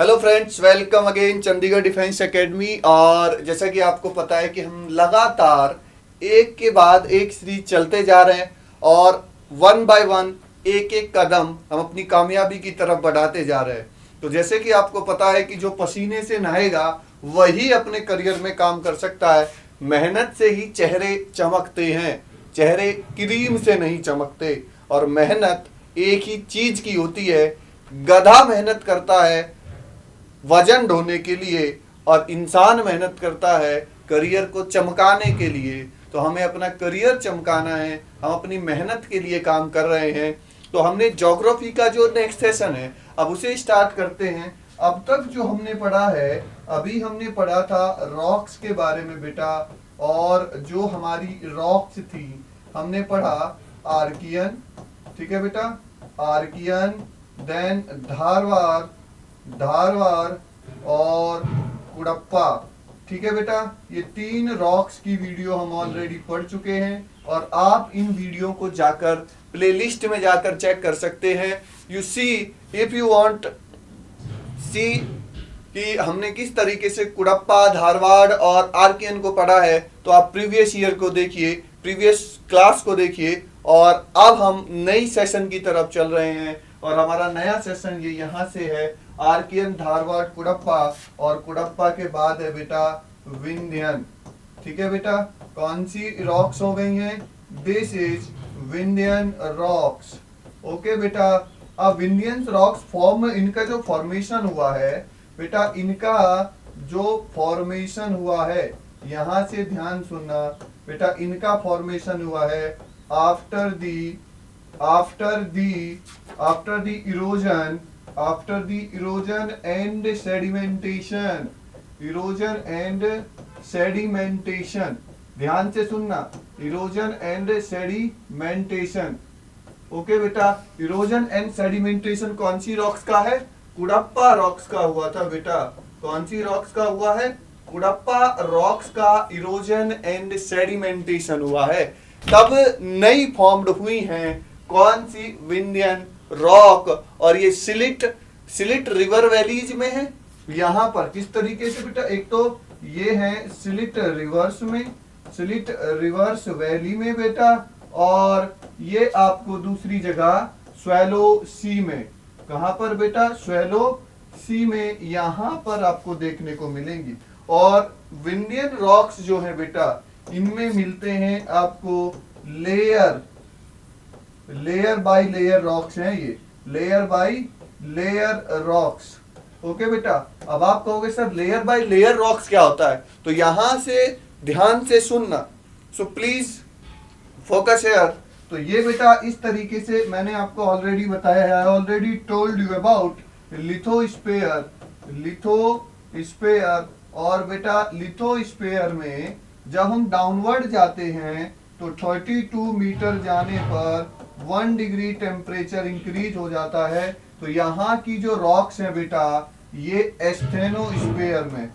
Hello friends, welcome again Chandigarh defence academy. और जैसा कि आपको पता है कि हम लगातार एक के बाद एक सीरीज चलते जा रहे हैं और वन बाय वन एक एक कदम हम अपनी कामयाबी की तरफ बढ़ाते जा रहे हैं। तो जैसे कि आपको पता है कि जो पसीने से नहाएगा वही अपने करियर में काम कर सकता है। मेहनत से ही चेहरे चमकते हैं, चेहरे क्रीम से नहीं चमकते। और मेहनत एक ही चीज की होती है, गधा मेहनत करता है वजन ढोने के लिए और इंसान मेहनत करता है करियर को चमकाने के लिए। तो हमें अपना करियर चमकाना है, हम अपनी मेहनत के लिए काम कर रहे हैं। तो हमने ज्योग्राफी का जो नेक्स्ट सेशन है अब उसे स्टार्ट करते हैं। अब तक जो हमने पढ़ा है, अभी हमने पढ़ा था रॉक्स के बारे में बेटा। और जो हमारी रॉक्स थी हमने पढ़ा आर्कियन, ठीक है बेटा, आर्कियन, देन धारवार, धारवार और कुड़प्पा, ठीक है बेटा। ये तीन रॉक्स की वीडियो हम ऑलरेडी पढ़ चुके हैं और आप इन वीडियो को जाकर प्लेलिस्ट में जाकर चेक कर सकते हैं। You see, if you want see कि हमने किस तरीके से कुड़प्पा, धारवाड़ और आर्कियन को पढ़ा है, तो आप प्रीवियस ईयर को देखिए, प्रीवियस क्लास को देखिए। और अब हम नई सेशन की तरफ चल रहे हैं और हमारा नया सेशन ये यहाँ से है आर्कियन, धारवाड़, कुड़प्पा। और कुड़प्पा के बाद है बेटा विंध्यन, ठीक है बेटा। कौन सी रॉक्स हो गई हैं? This is Vindhyan rocks, okay बेटा। अब विंध्यन रॉक्स फॉर्म, इनका जो फॉर्मेशन हुआ है बेटा, इनका जो फॉर्मेशन हुआ है, यहां से ध्यान सुनना बेटा, इनका फॉर्मेशन हुआ है after the erosion and sedimentation, ध्यान से सुनना, erosion and sedimentation, ओके बेटा। इरोजन एंड सेडिमेंटेशन कौन सी रॉक्स का है? कुड़प्पा रॉक्स का हुआ था बेटा। कौन सी रॉक्स का हुआ है? कुड़प्पा रॉक्स का इरोजन एंड सेडिमेंटेशन हुआ है। तब नई फॉर्म्ड हुई हैं कौन सी? विंध्यन रॉक। और ये सिलिट रिवर वैलीज में है। यहाँ पर किस तरीके से बेटा, एक तो ये है सिलिट रिवर्स वैली में बेटा, और ये आपको दूसरी जगह स्वेलो सी में, कहां पर बेटा? स्वेलो सी में, यहां पर आपको देखने को मिलेंगी। और विंध्यन रॉक्स जो है बेटा, इनमें मिलते हैं आपको लेयर बाय लेयर रॉक्स हैं, ये layer by layer rocks, okay बेटा। अब आप कहोगे sir layer by layer rocks क्या होता है? तो यहां से ध्यान से सुनना, सो प्लीज फोकस हियर। तो ये बेटा इस तरीके से मैंने आपको ऑलरेडी बताया है, I already told you about lithosphere. और बेटा लिथोस्फेयर में जब हम डाउनवर्ड जाते हैं तो 32 मीटर जाने पर 1 डिग्री टेम्परेचर इंक्रीज हो जाता है। तो यहाँ की जो रॉक्स है बेटा, ये एस्थेनोस्फेयर में,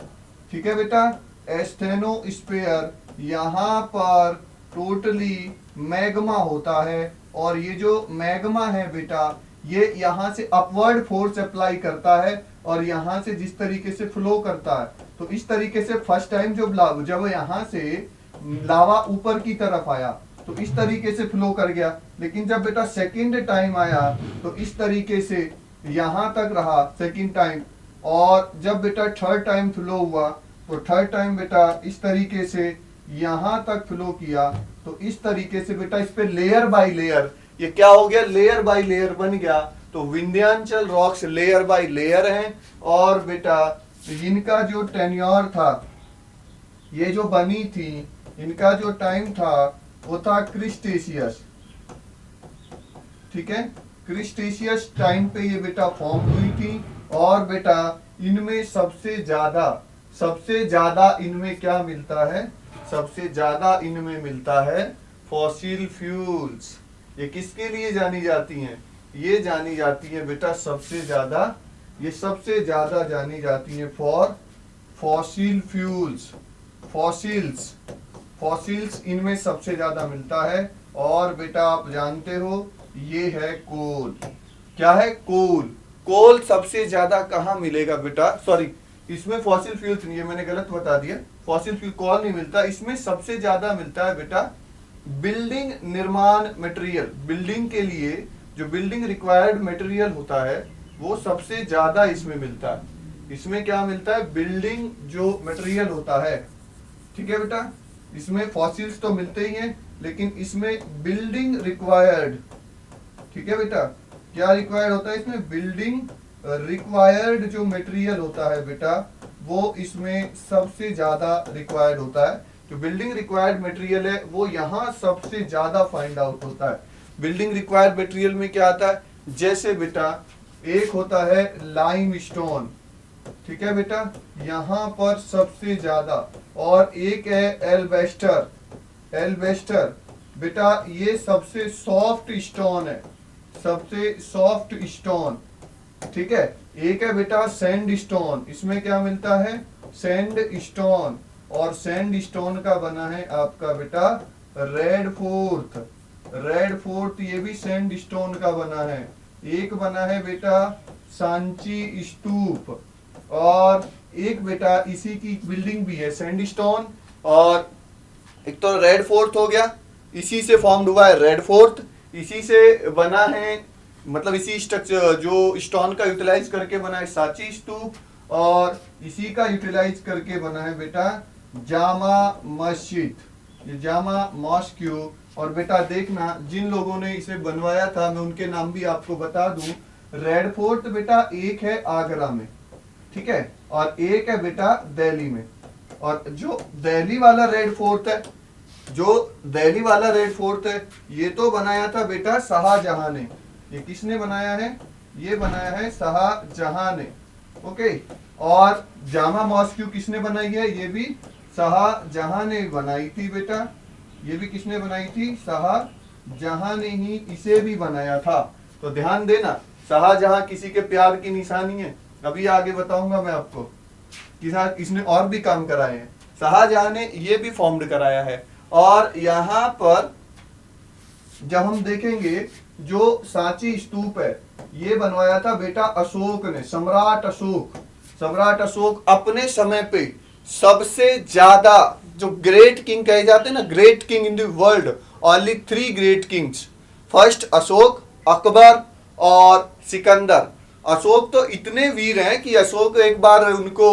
ठीक है बेटा, एस्थेनोस्फेयर, यहाँ पर टोटली मैग्मा होता है। और ये जो मैग्मा है बेटा, ये यहाँ से अपवर्ड फोर्स अप्लाई करता है और यहाँ से जिस तरीके से फ्लो करता है, तो इस तरीके से फर्स्ट टाइम जब यहाँ से लावा ऊपर की तरफ आया तो इस तरीके से फ्लो कर गया। लेकिन जब बेटा सेकंड टाइम आया तो इस तरीके से यहाँ तक रहा सेकंड टाइम। और जब बेटा थर्ड टाइम फ्लो हुआ तो थर्ड टाइम बेटा इस तरीके से यहाँ तक फ्लो किया। तो इस तरीके से बेटा इस पे लेयर बाय लेयर, ये क्या हो गया? लेयर बाय लेयर बन गया। तो Vindhyachal rocks layer by layer हैं। और बेटा इनका जो टेन्योर था, ये जो बनी थी, इनका जो टाइम था वो था क्रिस्टेशियस, ठीक है, क्रिस्टेशियस टाइम पे ये बेटा फॉर्म हुई थी। और बेटा इनमें सबसे ज्यादा इनमें क्या मिलता है? सबसे ज्यादा इनमें मिलता है फॉसिल फ्यूल्स। ये किसके लिए जानी जाती हैं? ये जानी जाती है बेटा सबसे ज्यादा जानी जाती है फॉर फॉसिल फ्यूल्स। फॉसिल्स इनमें सबसे ज्यादा मिलता है। और बेटा आप जानते हो ये है कोल। क्या है? कोल। कोल सबसे ज्यादा कहाँ मिलेगा बेटा, सॉरी इसमें फॉसिल फ्यूल्स नहीं है, मैंने गलत बता दिया, फॉसिल फ्यूल कोल नहीं मिलता, इसमें सबसे ज्यादा मिलता है बेटा बिल्डिंग निर्माण मटेरियल। बिल्डिंग के लिए जो बिल्डिंग रिक्वायर्ड मटेरियल होता है वो सबसे ज्यादा इसमें मिलता है। इसमें क्या मिलता है, बिल्डिंग जो मटेरियल होता है, ठीक है बेटा। इसमें फॉसिल्स तो मिलते ही हैं, लेकिन इसमें बिल्डिंग रिक्वायर्ड, ठीक है बेटा, क्या रिक्वायर्ड होता है इसमें, बिल्डिंग रिक्वायर्ड जो मटेरियल होता है बेटा वो इसमें सबसे ज्यादा रिक्वायर्ड होता है। जो बिल्डिंग रिक्वायर्ड मटेरियल है वो यहाँ सबसे ज्यादा फाइंड आउट होता है। बिल्डिंग रिक्वायर्ड मटेरियल में क्या आता है, जैसे बेटा एक होता है लाइमस्टोन, ठीक है बेटा, यहाँ पर सबसे ज्यादा, और एक है एल्बेस्टर। एल्बेस्टर बेटा ये सबसे सॉफ्ट स्टोन है, सबसे सॉफ्ट स्टोन, ठीक है। एक है बेटा सैंड स्टोन, इसमें क्या मिलता है, सैंड स्टोन, और सैंड स्टोन का बना है आपका बेटा रेड फोर्ट। रेड फोर्ट ये भी सैंड स्टोन का बना है। एक बना है बेटा सांची स्तूप, और एक बेटा इसी की बिल्डिंग भी है सैंड स्टोन, और एक तो रेड फोर्ट हो गया, इसी से फॉर्म्ड हुआ है रेड फोर्ट, इसी से बना है, मतलब इसी स्ट्रक्चर जो स्टोन का यूटिलाइज करके बना है सांची स्तूप, और इसी का यूटिलाइज करके बना है बेटा जामा मस्जिद, ये जामा मॉस्क्यू। और बेटा देखना जिन लोगों ने इसे बनवाया था मैं उनके नाम भी आपको बता दूं। रेड फोर्ट बेटा एक है आगरा में, ठीक है, और एक है बेटा दिल्ली में। और जो दिल्ली वाला रेड फोर्ट है, जो दिल्ली वाला रेड फोर्ट है, ये तो बनाया था बेटा शाहजहां ने। ये किसने बनाया है, ये बनाया है शाहजहां ने, ओके। और जामा मॉस्क्यू किसने बनाई है, ये भी शाहजहां ने बनाई थी बेटा, ये भी किसने बनाई थी, शाहजहां ने ही इसे भी बनाया था। तो ध्यान देना, शाहजहां किसी के प्यार की निशानी है, अभी आगे बताऊंगा मैं आपको कि इसने और भी काम कराए हैं। शाहजहां ने ये भी फॉर्म्ड कराया है। और यहाँ पर जब हम देखेंगे जो सांची स्तूप है ये बनवाया था बेटा अशोक ने, सम्राट अशोक। सम्राट अशोक अपने समय पे सबसे ज्यादा, जो ग्रेट किंग कहे जाते हैं ना, great king in the world, only 3 great Kings, first Ashok, Akbar और सिकंदर। अशोक तो इतने वीर हैं कि अशोक एक बार उनको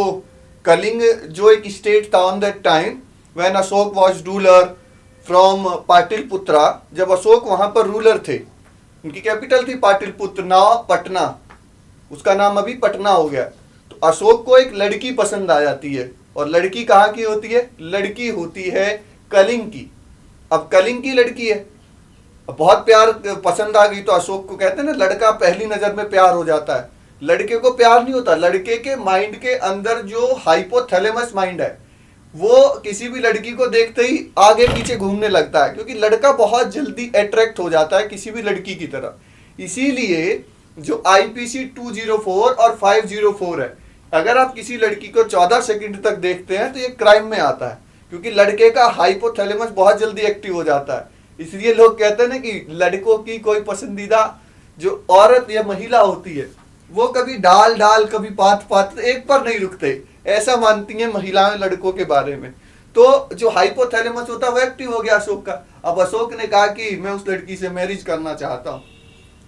कलिंग जो एक स्टेट था on that time when Ashok was ruler from Pataliputra, जब अशोक वहां पर रूलर थे, उनकी कैपिटल थी पाटिलपुत्र, नाउ पटना, उसका नाम अभी पटना हो गया। तो अशोक को एक लड़की पसंद आ जाती है, और लड़की कहाँ की होती है, लड़की होती है कलिंग की। अब कलिंग की लड़की है, बहुत प्यार पसंद आ गई, तो अशोक को कहते हैं ना लड़का पहली नजर में प्यार हो जाता है। लड़के को प्यार नहीं होता, लड़के के माइंड के अंदर जो हाइपोथैलेमस माइंड है वो किसी भी लड़की को देखते ही आगे पीछे घूमने लगता है, क्योंकि लड़का बहुत जल्दी अट्रैक्ट हो जाता है किसी भी लड़की की तरह। इसीलिए जो आईपीसी 204 और 504 है, अगर आप किसी लड़की को 14 सेकंड तक देखते हैं तो ये क्राइम में आता है, क्योंकि लड़के का हाइपोथैलेमस बहुत जल्दी एक्टिव हो जाता है। इसलिए लोग कहते हैं ना कि लड़कों की कोई पसंदीदा जो औरत या महिला होती है वो कभी डाल डाल कभी पात पात एक पर नहीं रुकते, ऐसा मानती हैं महिलाएं लड़कों के बारे में। तो जो हाइपोथैलेमस होता है वो एक्टिव हो गया अशोक का। अब अशोक ने कहा कि मैं उस लड़की से मैरिज करना चाहता हूँ,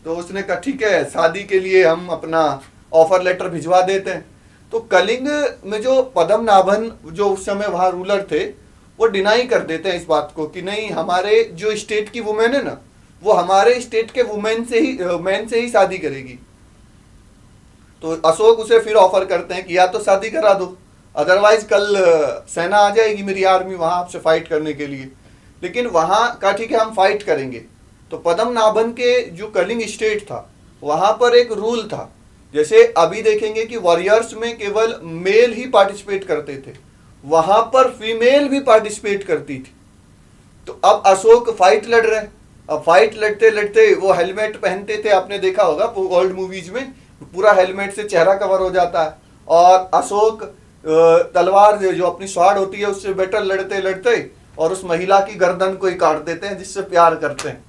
तो उसने कहा ठीक है, शादी के लिए हम अपना ऑफर लेटर भिजवा देते हैं। तो कलिंग में जो पद्मनाभन जो उस समय वहां रूलर थे वो डिनाई कर देते हैं इस बात को कि नहीं, हमारे जो स्टेट की वुमेन है ना वो हमारे स्टेट के वुमेन से ही मैन से ही शादी करेगी। तो अशोक उसे फिर ऑफर करते हैं कि या तो शादी करा दो, अदरवाइज कल सेना आ जाएगी मेरी आर्मी वहां आपसे फाइट करने के लिए। लेकिन वहां का ठीक है हम फाइट करेंगे। तो पद्मनाभन के जो कलिंग स्टेट था वहां पर एक रूल था, जैसे अभी देखेंगे कि वॉरियर्स में केवल मेल ही पार्टिसिपेट करते थे, वहां पर फीमेल भी पार्टिसिपेट करती थी। तो अब अशोक फाइट लड़ रहे हैं। अब फाइट लड़ते लड़ते वो हेलमेट पहनते थे, आपने देखा होगा ओल्ड मूवीज में पूरा हेलमेट से चेहरा कवर हो जाता है, और अशोक तलवार जो अपनी स्वाड होती है उससे बेटर लड़ते लड़ते और उस महिला की गर्दन को ही काट देते हैं जिससे प्यार करते हैं।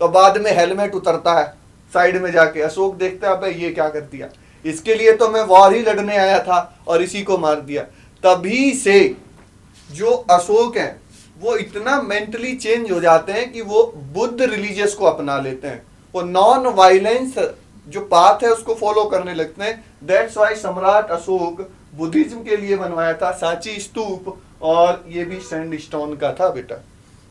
तो बाद में हेलमेट उतरता है साइड में जाके, अशोक देखता है अबे ये क्या कर दिया। इसके लिए तो मैं वॉर ही लड़ने आया था और इसी को मार दिया। तभी से जो अशोक हैं वो इतना मेंटली चेंज हो जाते हैं कि वो बुद्ध रिलीजियस को अपना लेते हैं, वो नॉन वायलेंस जो पाथ है उसको फॉलो करने लगते हैं। दैट्स वाई सम्राट अशोक बुद्धिज्म के लिए बनवाया था सांची स्तूप, और ये भी सैंड स्टोन का था बेटा,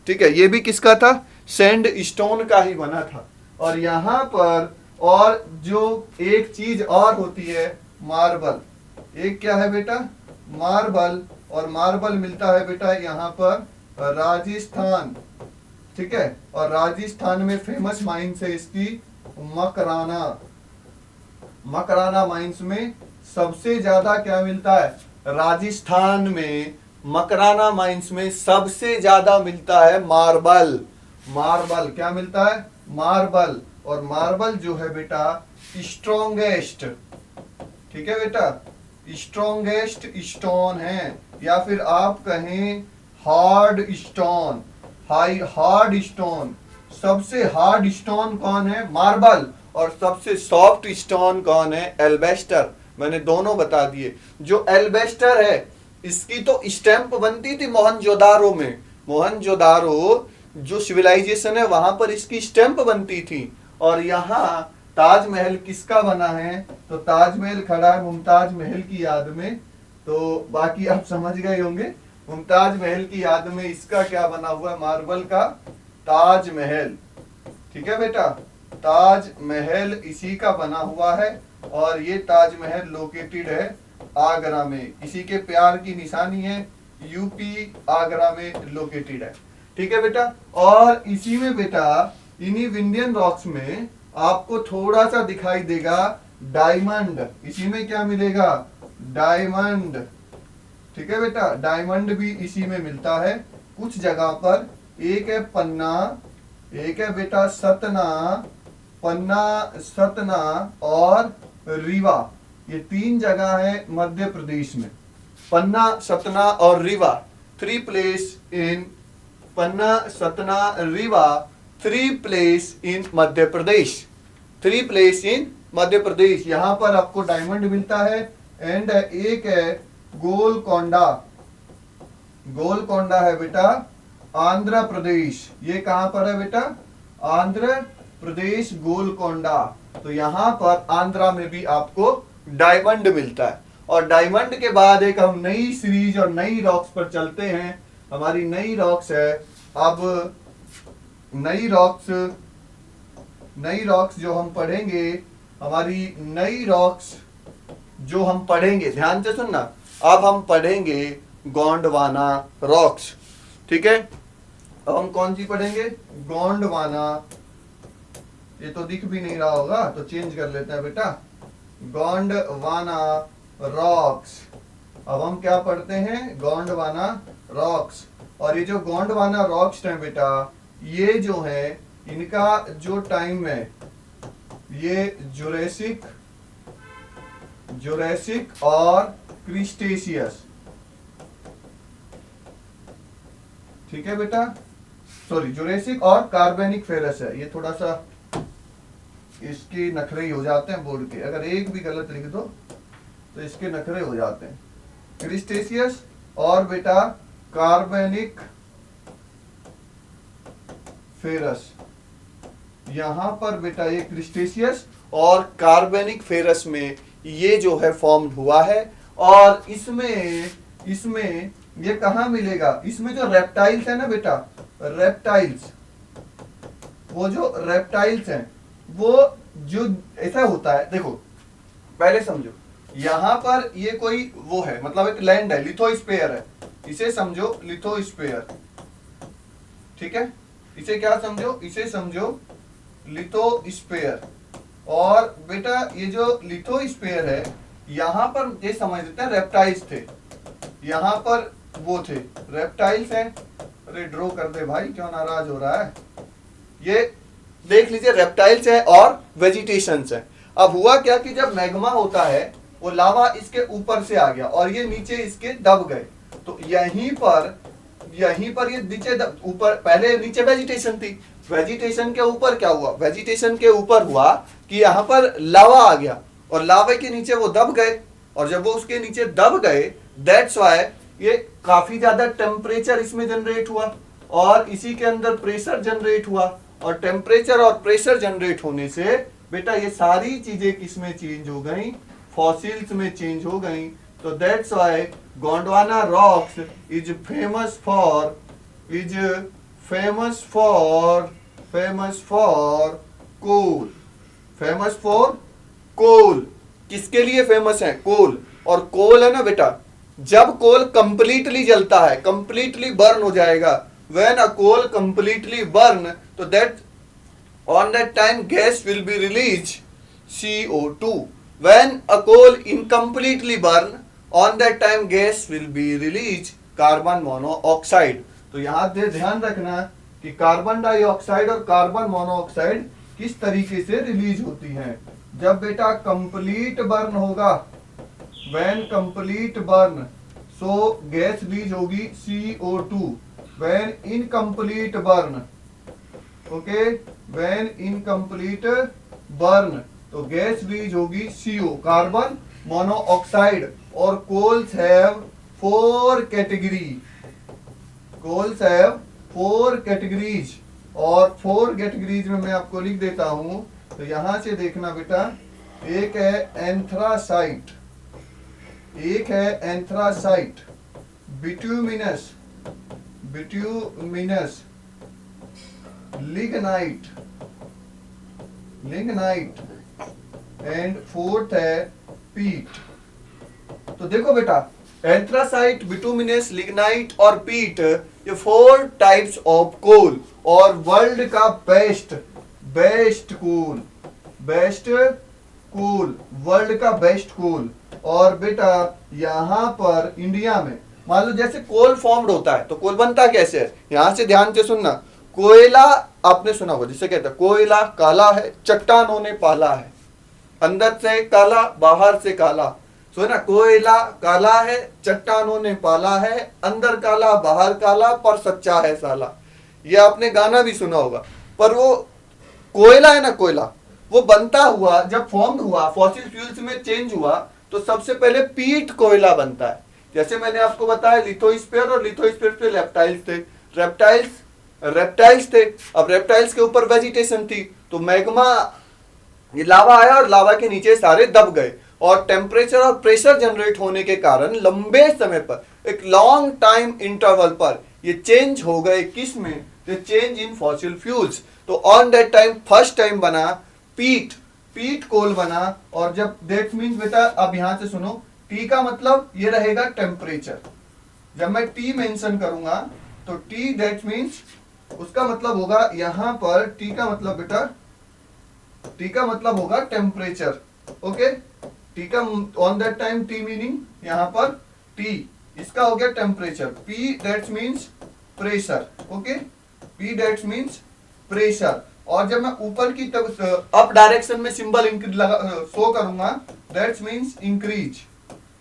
ठीक है, ये भी किसका था, सैंड स्टोन का ही बना था। और यहाँ पर और जो एक चीज और होती है मार्बल, एक क्या है बेटा, मार्बल, और मार्बल मिलता है बेटा यहाँ पर राजस्थान, ठीक है, और राजस्थान में फेमस माइंस है इसकी मकराना, मकराना माइंस में सबसे ज्यादा क्या मिलता है, राजस्थान में मकराना माइंस में सबसे ज्यादा मिलता है मार्बल। मार्बल क्या मिलता है, मार्बल, और मार्बल जो है बेटा स्ट्रॉन्गेस्ट, ठीक है बेटा, स्ट्रॉन्गेस्ट स्टोन है, या फिर आप कहें हार्ड स्टोन, हार्ड स्टोन। सबसे हार्ड स्टोन कौन है, मार्बल, और सबसे सॉफ्ट स्टोन कौन है, एल्बेस्टर। मैंने दोनों बता दिए। जो एल्बेस्टर है इसकी तो स्टैंप बनती थी मोहनजोदारो में, मोहनजोदारो जो सिविलाइजेशन है वहां पर इसकी स्टैंप बनती थी। और यहाँ ताजमहल किसका बना है, तो ताजमहल खड़ा है मुमताज महल की याद में, तो बाकी आप समझ गए होंगे। मुमताज महल की याद में इसका क्या बना हुआ है, मार्बल का ताजमहल, ठीक है बेटा, ताजमहल इसी का बना हुआ है। और ये ताजमहल लोकेटेड है आगरा में, इसी के प्यार की निशानी है, यूपी आगरा में लोकेटेड है, ठीक है बेटा। और इसी में बेटा इन्हीं विंडियन रॉक्स में आपको थोड़ा सा दिखाई देगा डायमंड, इसी में क्या मिलेगा, डायमंड, ठीक है बेटा, डायमंड भी इसी में मिलता है कुछ जगह पर। एक है पन्ना, एक है बेटा सतना, पन्ना, सतना और रीवा, ये तीन जगह है मध्य प्रदेश में। पन्ना, सतना और Rewa, 3 place in Panna, Satna, Rewa, 3 place in Madhya Pradesh, 3 place in Madhya Pradesh. यहाँ पर आपको डायमंड मिलता है। एंड एक है गोलकोंडा, गोलकोंडा है बेटा आंध्र प्रदेश, ये कहां पर है बेटा, आंध्र प्रदेश, गोलकोंडा। तो यहाँ पर आंध्रा में भी आपको डायमंड मिलता है। और डायमंड के बाद एक हम नई सीरीज और नई रॉक्स पर चलते हैं। हमारी नई रॉक्स है, अब नई रॉक्स जो हम पढ़ेंगे, हमारी नई रॉक्स जो हम पढ़ेंगे, ध्यान से सुनना, अब हम पढ़ेंगे गोंडवाना रॉक्स, ठीक है। अब हम कौन सी पढ़ेंगे, गोंडवाना, ये तो दिख भी नहीं रहा होगा तो चेंज कर लेते हैं बेटा, गोंडवाना रॉक्स। अब हम क्या पढ़ते हैं, गोंडवाना रॉक्स। और ये जो गोंडवाना रॉक्स है बेटा, ये जो है इनका जो टाइम है ये जुरेसिक और क्रिस्टेशियस, ठीक है बेटा, सॉरी जुरेसिक और कार्बेनिक फेरस है। ये थोड़ा सा इसके नखरे ही हो जाते हैं बोर्ड के, अगर एक भी गलत लिख दो तो इसके नखरे हो जाते हैं। क्रिस्टेशियस और बेटा कार्बेनिक फेरस, यहां पर बेटा ये क्रिस्टेशियस और कार्बेनिक फेरस में ये जो है फॉर्म हुआ है। और इसमें ये कहां मिलेगा, इसमें जो रेप्टाइल्स है ना बेटा, रेप्टाइल्स, वो जो रेप्टाइल्स हैं वो जो ऐसा होता है, देखो पहले समझो, यहां पर ये कोई वो है, मतलब एक लैंड है, लिथोस्फीयर है, इसे समझो लिथोस्फीयर, ठीक है, इसे क्या समझो, इसे समझो लिथोस्फीयर। और बेटा ये जो लिथोस्फीयर है, यहां पर ये समझ लेते हैं रेप्टाइल्स थे, यहां पर वो थे रेप्टाइल्स हैं। अरे ड्रॉ कर दे भाई, क्यों नाराज हो रहा है, ये देख लीजिए रेप्टाइल्स है और वेजिटेशंस है। अब हुआ क्या कि जब मैग्मा होता है वो लावा इसके ऊपर से आ गया और ये नीचे इसके दब गए, तो यहीं पर ये नीचे ऊपर, पहले नीचे वेजिटेशन थी, वेजिटेशन के ऊपर क्या हुआ, वेजिटेशन के ऊपर हुआ कि यहाँ पर लावा आ गया और लावा के नीचे वो दब गए, और जब वो उसके नीचे दब गए, दैट्स वाई ये काफी ज्यादा टेम्परेचर इसमें जनरेट हुआ और इसी के अंदर प्रेशर जनरेट हुआ, और टेम्परेचर और प्रेशर जनरेट होने से बेटा ये सारी चीजें किसमें चेंज हो गई, फॉसिल्स में चेंज हो गई। तो that's why Gondwana rocks is famous for coal, famous for coal. किसके लिए फेमस है, कोल। और कोल है ना बेटा, जब कोल कंप्लीटली जलता है, कंप्लीटली बर्न हो जाएगा, when a coal completely burn, तो that on that time gas will be released CO2. When a coal incompletely burn, on that time gas will be released carbon monoxide. तो यहाँ ध्यान रखना कि कार्बन डाइऑक्साइड और carbon monoxide किस तरीके से रिलीज होती हैं। जब बेटा कंप्लीट बर्न होगा, when complete burn, so gas release होगी CO2। When incomplete burn, okay, when incomplete burn, तो गैस रिलीज होगी CO, कार्बन मोनोऑक्साइड। और coals have 4 category, coals have 4 categories, और 4 कैटेगरीज में मैं आपको लिख देता हूं। तो यहां से देखना बेटा, एक है एंथ्रासाइट, एक है anthracite, bituminous, lignite, and fourth है पीट। तो देखो बेटा, एंथ्रासाइट, बिटुमिनस, लिग्नाइट और पीट, ये 4 टाइप्स ऑफ कोल, और वर्ल्ड का बेस्ट कोल, वर्ल्ड का बेस्ट कोल। और बेटा यहां पर इंडिया में मान लो जैसे कोल फॉर्म्ड होता है, तो कोल बनता कैसे है, यहां से ध्यान से सुनना। कोयला आपने सुना होगा, जिसे कहते हैं कोयला काला है, चट्टानों ने पाला है, अंदर से काला बाहर से काला। सुना, कोयला काला है, चट्टानों ने पाला है, अंदर काला बाहर काला, पर सच्चा है साला। ये आपने गाना भी सुना होगा। पर वो कोयला है ना, कोयला वो बनता हुआ, जब फॉर्म हुआ, फॉसिल फ्यूल्स में चेंज हुआ, तो सबसे पहले पीट कोयला बनता है। जैसे मैंने आपको बताया लिथोस्फीयर, और लिथोस्फीयर पे रेप्टाइल्स थे। अब रेप्टाइल्स के ऊपर वेजिटेशन थी, तो मैग्मा, ये लावा आया और लावा के नीचे सारे दब गए, और टेम्परेचर और प्रेशर जनरेट होने के कारण लंबे समय पर, एक लॉन्ग टाइम इंटरवल पर ये चेंज हो गए। किस में, the change in fossil fuels. तो on that time first time बना पीट कोल बना। और जब दैट मीन्स बेटा, अब यहां से सुनो, टी का मतलब ये रहेगा टेम्परेचर। जब मैं टी मेंशन करूंगा तो टी दैट मीन्स उसका मतलब होगा यहां पर, टी का मतलब बेटा, टी का मतलब होगा टेम्परेचर, ओके। टी का on that time T meaning यहां पर टी, इसका हो गया temperature. P that means pressure, okay, P that means pressure. और जब मैं ऊपर की तरफ अप डायरेक्शन में सिंबल शो करूंगा, that means increase,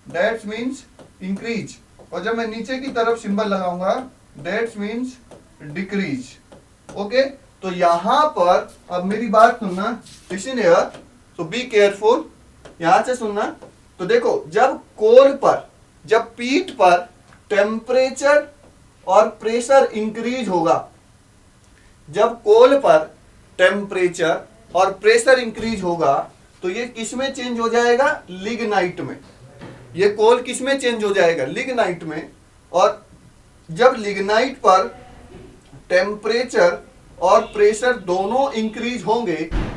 that means increase. और जब मैं नीचे की तरफ सिंबल लगाऊंगा, दैट मीन्स डिक्रीज, ओके। तो यहां पर अब मेरी बात सुनना, listen here, so be careful, यहां से सुनना। तो देखो, जब कोल पर, जब पीट पर टेम्परेचर और प्रेशर इंक्रीज होगा, जब कोल पर टेम्परेचर और प्रेशर इंक्रीज होगा, तो ये किसमें चेंज हो जाएगा, लिग्नाइट में। ये कोल किसमें चेंज हो जाएगा, लिग्नाइट में। और जब लिग्नाइट पर टेम्परेचर और प्रेशर दोनों इंक्रीज होंगे,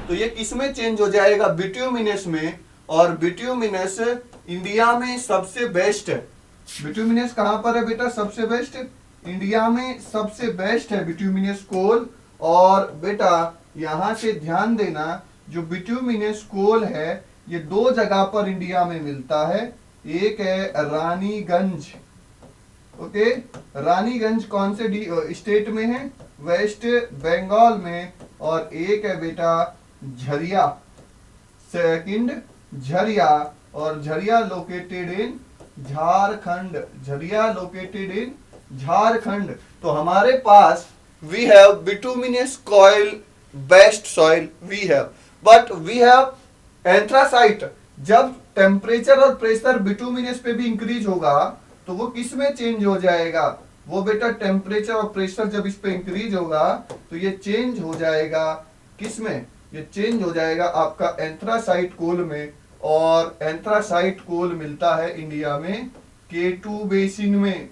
तो ये किसमें चेंज हो जाएगा, बिट्यूमिनस में। और बिट्यूमिनस इंडिया में सबसे बेस्ट है। बिट्यूमिनस कहां पर है बेटा, सबसे बेस्ट, इंडिया में सबसे बेस्ट है बिट्यूमिनस कोल। और बेटा यहां से ध्यान देना, जो बिट्यूमिनस कोल है, ये 2 जगह पर इंडिया में मिलता है। एक है रानीगंज, ओके, रानीगंज कौन से स्टेट में है, वेस्ट बंगाल में। और एक है बेटा झरिया, सेकंड झरिया, और Jharia located in Jharkhand, Jharia located in Jharkhand. तो हमारे पास we have bituminous coal best soil we have, but we have anthracite जब टेम्परेचर और प्रेशर बिटुमिनस पे भी इंक्रीज होगा तो वो किस में चेंज हो जाएगा? वो बेटा टेम्परेचर और प्रेशर जब इस पे इंक्रीज होगा तो ये चेंज हो जाएगा किस में? ये चेंज हो जाएगा आपका एंथ्रासाइट कोल में। और एंथ्रासाइट कोल मिलता है इंडिया में K2 बेसिन में,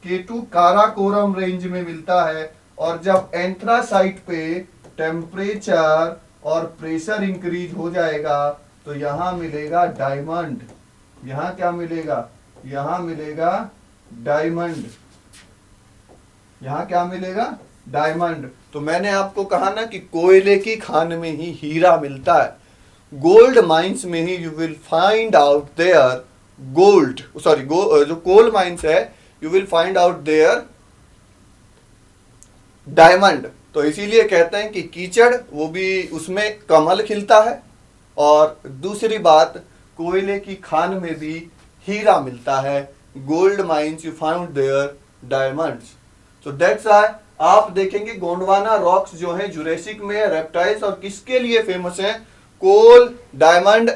K2 काराकोरम रेंज में मिलता है। और जब एंथ्रासाइट पे टेम्परेचर और प्रेशर इंक्रीज हो जाएगा तो यहां मिलेगा डायमंड। यहां क्या मिलेगा? यहां मिलेगा डायमंड। यहां क्या मिलेगा? डायमंड। तो मैंने आपको कहा ना कि कोयले की खान में ही हीरा मिलता है, गोल्ड माइंस में ही you will find out there gold, sorry जो कोल माइंस है you will find out there diamond. तो इसीलिए कहते हैं कि कीचड़ वो भी उसमें कमल खिलता है, और दूसरी बात कोयले की खान में भी हीरा मिलता है, gold mines you found there diamonds. So that's why आप देखेंगे गोंडवाना रॉक्स जो है जुरेसिक में रेप्टाइल्स और किसके लिए फेमस है? कोल डायमंड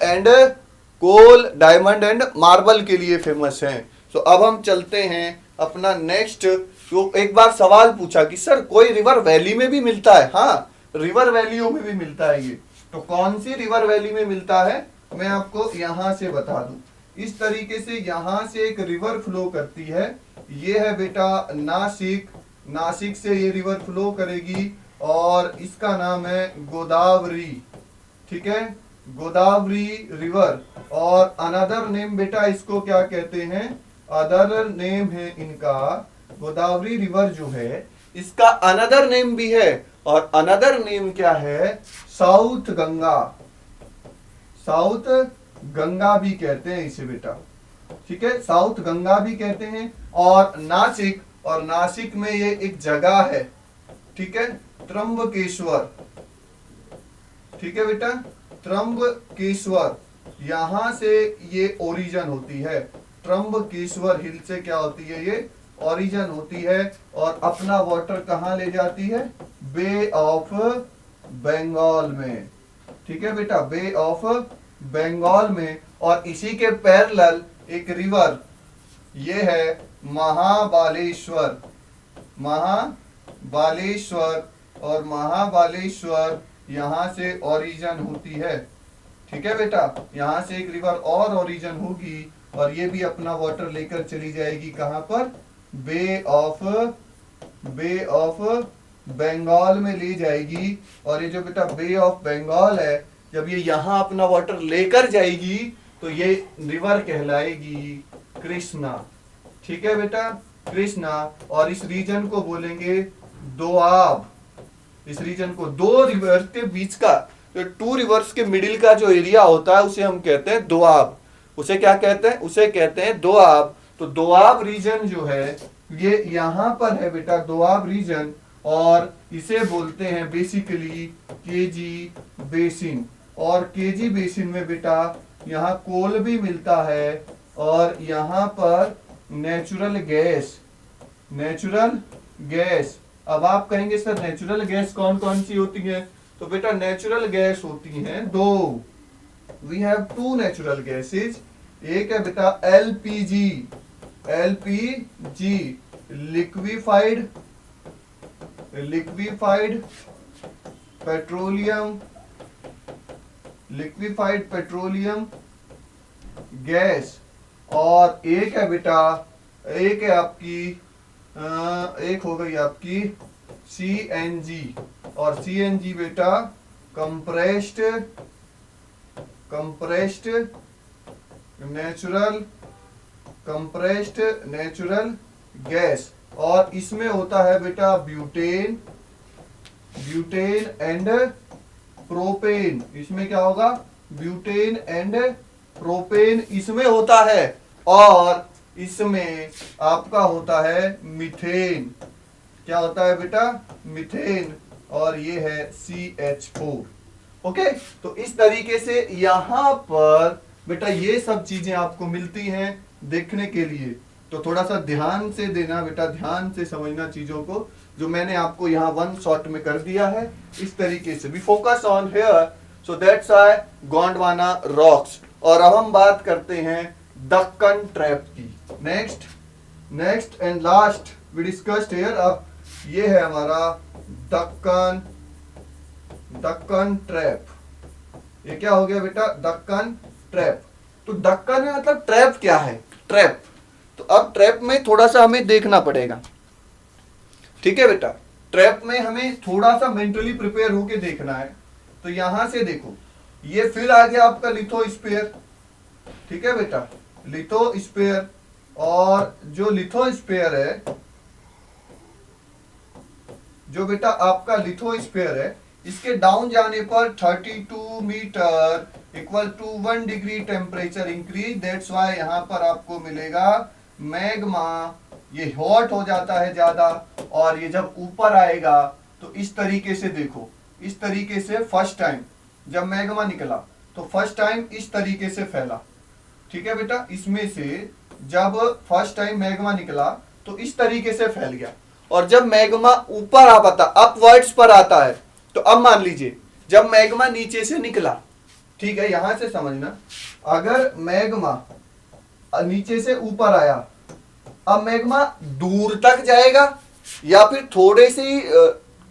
एंड मार्बल के लिए फेमस है। सो अब हम चलते हैं अपना नेक्स्ट। तो एक बार सवाल पूछा कि सर कोई रिवर वैली में भी मिलता है? हाँ, रिवर वैलियों में भी मिलता है ये। तो कौन सी रिवर वैली में मिलता है मैं आपको यहां से बता दूं। इस तरीके से यहां से एक रिवर फ्लो करती है, ये है बेटा नासिक। नासिक से ये रिवर फ्लो करेगी और इसका नाम है गोदावरी। ठीक है, गोदावरी रिवर। और अनदर नेम बेटा इसको क्या कहते हैं? अदर नेम है इनका गोदावरी रिवर जो है इसका अनदर नेम भी है, और अनदर नेम क्या है? साउथ गंगा। साउथ गंगा भी कहते हैं इसे बेटा। ठीक है, साउथ गंगा भी कहते हैं। और नासिक, और नासिक में ये एक जगह है, ठीक है, त्र्यंबकेश्वर। ठीक है बेटा, त्र्यंबकेश्वर, यहां से ये ओरिजिन होती है। त्र्यंबकेश्वर हिल से क्या होती है? ये ओरिजिन होती है और अपना वाटर कहां ले जाती है? बे ऑफ बंगाल में। ठीक है बेटा, बे ऑफ बंगाल में। और इसी के पैरेलल एक रिवर ये है महाबालेश्वर। महाबालेश्वर, और महाबालेश्वर यहां से ओरिजिन होती है। ठीक है बेटा, यहां से एक रिवर और ओरिजिन होगी और ये भी अपना वाटर लेकर चली जाएगी कहां पर? बे ऑफ बंगाल में ले जाएगी। और ये जो बेटा बे ऑफ बंगाल है, जब ये यहां अपना वाटर लेकर जाएगी तो ये रिवर कहलाएगी कृष्णा। ठीक है बेटा, कृष्णा। और इस रीजन को बोलेंगे दोआब। इस रीजन को दो रिवर के बीच का, तो टू रिवर्स के मिडिल का जो एरिया होता है उसे हम कहते हैं दोआब। उसे क्या कहते हैं? उसे कहते हैं दोआब। तो दोआब रीजन जो है ये यहां पर है बेटा, दोआब रीजन। और इसे बोलते हैं बेसिकली केजी बेसिन। और केजी बेसिन में बेटा यहाँ कोल भी मिलता है और यहाँ पर नेचुरल गैस। अब आप कहेंगे सर नेचुरल गैस कौन कौन सी होती है? तो बेटा नेचुरल गैस होती हैं दो। We have two natural gases. एक है बेटा एलपीजी, लिक्विफाइड पेट्रोलियम गैस। और एक है बेटा, एक है आपकी एक हो गई आपकी सीएनजी। और सीएनजी बेटा कंप्रेस्ड नेचुरल गैस। और इसमें होता है बेटा ब्यूटेन एंड प्रोपेन। इसमें क्या होगा? ब्यूटेन एंड प्रोपेन इसमें होता है। और इसमें आपका होता है मीथेन। क्या होता है बेटा? मीथेन। और ये है CH4। ओके, तो इस तरीके से यहां पर बेटा ये सब चीजें आपको मिलती हैं देखने के लिए। तो थोड़ा सा ध्यान से देना बेटा, ध्यान से समझना चीजों को, जो मैंने आपको यहाँ वन शॉट में कर दिया है। इस तरीके से we focus on here, so that's why Gondwana rocks. और अब हम बात करते हैं दक्कन ट्रैप की। Next and last we discussed here. अब ये है हमारा दक्कन ट्रैप। ये क्या हो गया बेटा? दक्कन ट्रैप। तो दक्कन में मतलब ट्रैप क्या है? ट्रैप, तो अब ट्रैप में थोड़ा सा हमें देखना पड़ेगा, ठीक है बेटा। ट्रैप में हमें थोड़ा सा मेंटली प्रिपेयर होके देखना है। तो यहां से देखो, ये फिर आ गया आपका लिथोस्फीयर, ठीक है बेटा, लिथोस्फीयर। और जो लिथोस्फीयर है, जो बेटा आपका लिथोस्फीयर है, इसके डाउन जाने पर 32 metre equal to 1 degree temperature increase. That's why यहां पर आपको मिलेगा मैग्मा, ये हॉट हो जाता है ज्यादा। और ये जब ऊपर आएगा तो इस तरीके से देखो, इस तरीके से फर्स्ट टाइम जब मैग्मा निकला तो फर्स्ट टाइम इस तरीके से फैला, ठीक है बेटा। इसमें से जब फर्स्ट टाइम मैग्मा निकला तो इस तरीके से फैल गया। और जब मैग्मा ऊपर आता, अपवर्ड्स पर आता है, तो अब मान लीजिए जब मैग्मा नीचे से निकला, ठीक है, यहां से समझना, अगर मैग्मा नीचे से ऊपर आया, अब मैग्मा दूर तक जाएगा या फिर थोड़े से ही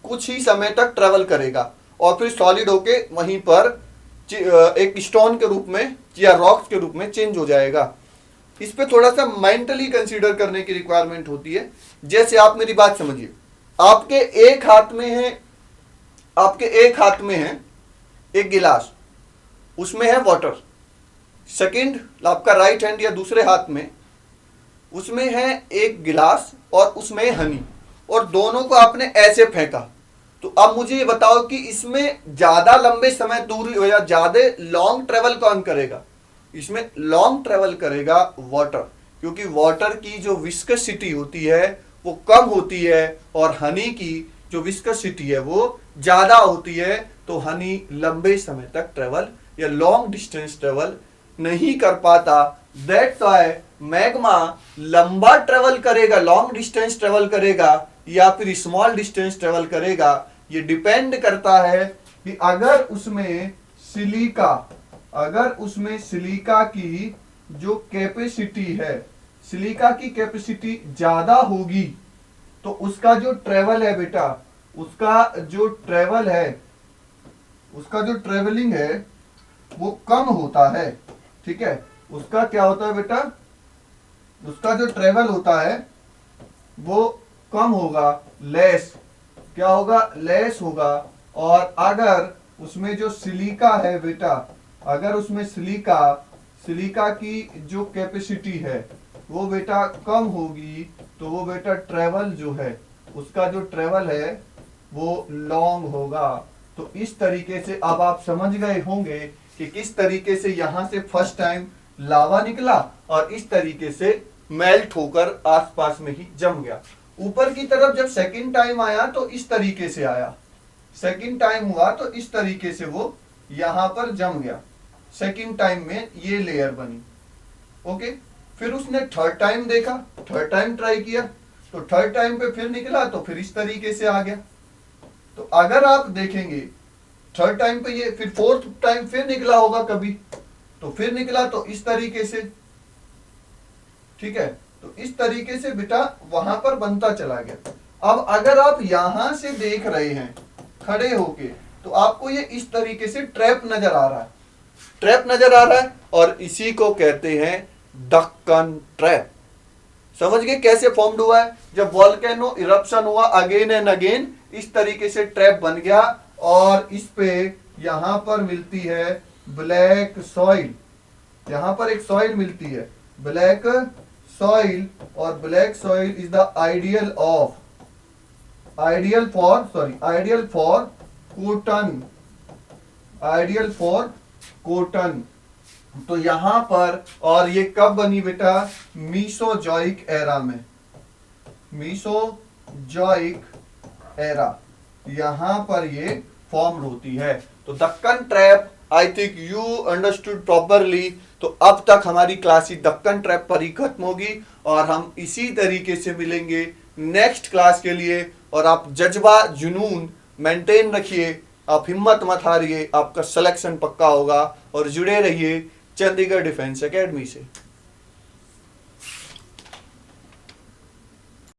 कुछ ही समय तक ट्रेवल करेगा और फिर सॉलिड होके वहीं पर एक स्टोन के रूप में या रॉक्स के रूप में चेंज हो जाएगा। इस पे थोड़ा सा मेंटली कंसीडर करने की रिक्वायरमेंट होती है। जैसे आप मेरी बात समझिए, आपके एक हाथ में है एक गिलास, उसमें है वाटर। सेकंड आपका राइट हैंड या दूसरे हाथ में, उसमें है एक गिलास और उसमें है हनी, और दोनों को आपने ऐसे फेंका। तो अब मुझे ये बताओ कि इसमें ज्यादा लंबे समय दूरी या ज्यादा लॉन्ग ट्रेवल कौन करेगा? इसमें लॉन्ग ट्रेवल करेगा वाटर, क्योंकि वाटर की जो विस्कोसिटी होती है वो कम होती है और हनी की जो विस्कोसिटी है वो ज्यादा होती है। तो हनी लंबे समय तक ट्रेवल या लॉन्ग डिस्टेंस ट्रेवल नहीं कर पाता। दैट्स व्हाई मैग्मा लंबा ट्रेवल करेगा, लॉन्ग डिस्टेंस ट्रेवल करेगा या फिर स्मॉल डिस्टेंस ट्रेवल करेगा। ये डिपेंड करता है कि अगर उसमें सिलिका की जो कैपेसिटी है, सिलिका की कैपेसिटी ज्यादा होगी तो उसका जो ट्रेवल है बेटा, उसका जो ट्रेवलिंग है वो कम होता है, ठीक है। उसका क्या होता है बेटा? उसका जो ट्रेवल होता है वो कम होगा, लेस। क्या होगा? लेस होगा। और अगर उसमें जो सिलिका है बेटा, अगर उसमें सिलिका की जो कैपेसिटी है वो बेटा कम होगी, तो वो बेटा ट्रेवल जो है, उसका जो ट्रेवल है वो लॉन्ग होगा। तो इस तरीके से अब आप समझ गए होंगे कि किस तरीके से यहां से फर्स्ट टाइम लावा निकला और इस तरीके से मेल्ट होकर आसपास में ही जम गया। ऊपर की तरफ जब सेकंड टाइम आया तो इस तरीके से आया, सेकंड टाइम हुआ तो इस तरीके से वो यहां पर जम गया। सेकंड टाइम में ये लेयर बनी, ओके। फिर उसने थर्ड टाइम देखा, थर्ड टाइम ट्राई किया, तो थर्ड टाइम पे फिर निकला तो फिर इस तरीके से आ गया। तो अगर आप देखेंगे थर्ड टाइम पे ये, फिर फोर्थ टाइम फिर निकला होगा कभी, तो फिर निकला तो इस तरीके से, ठीक है। तो इस तरीके से बेटा वहां पर बनता चला गया। अब अगर आप यहां से देख रहे हैं खड़े होके, तो आपको ये इस तरीके से ट्रैप नजर आ रहा है, और इसी को कहते हैं दक्कन ट्रैप। समझ गए कैसे फॉर्म्ड हुआ है? जब वोल्केनो इरप्शन हुआ अगेन एंड अगेन, इस तरीके से ट्रैप बन गया और इस पे यहां पर मिलती है ब्लैक सॉइल। यहां पर एक सॉइल मिलती है ब्लैक सॉइल, और black soil is the ideal for cotton. तो यहां पर, और ये कब बनी बेटा? मीसोजॉइक एरा में, मीसोजॉइक एरा, यहां पर ये फॉर्म होती है। तो Deccan trap, I think you understood properly. तो अब तक हमारी क्लास दक्कन ट्रैप पर ही खत्म होगी और हम इसी तरीके से मिलेंगे नेक्स्ट क्लास के लिए। और आप जज्बा जुनून मेंटेन रखिए, आप हिम्मत मत हारिए, आपका सिलेक्शन पक्का होगा। और जुड़े रहिए चंडीगढ़ डिफेंस एकेडमी से।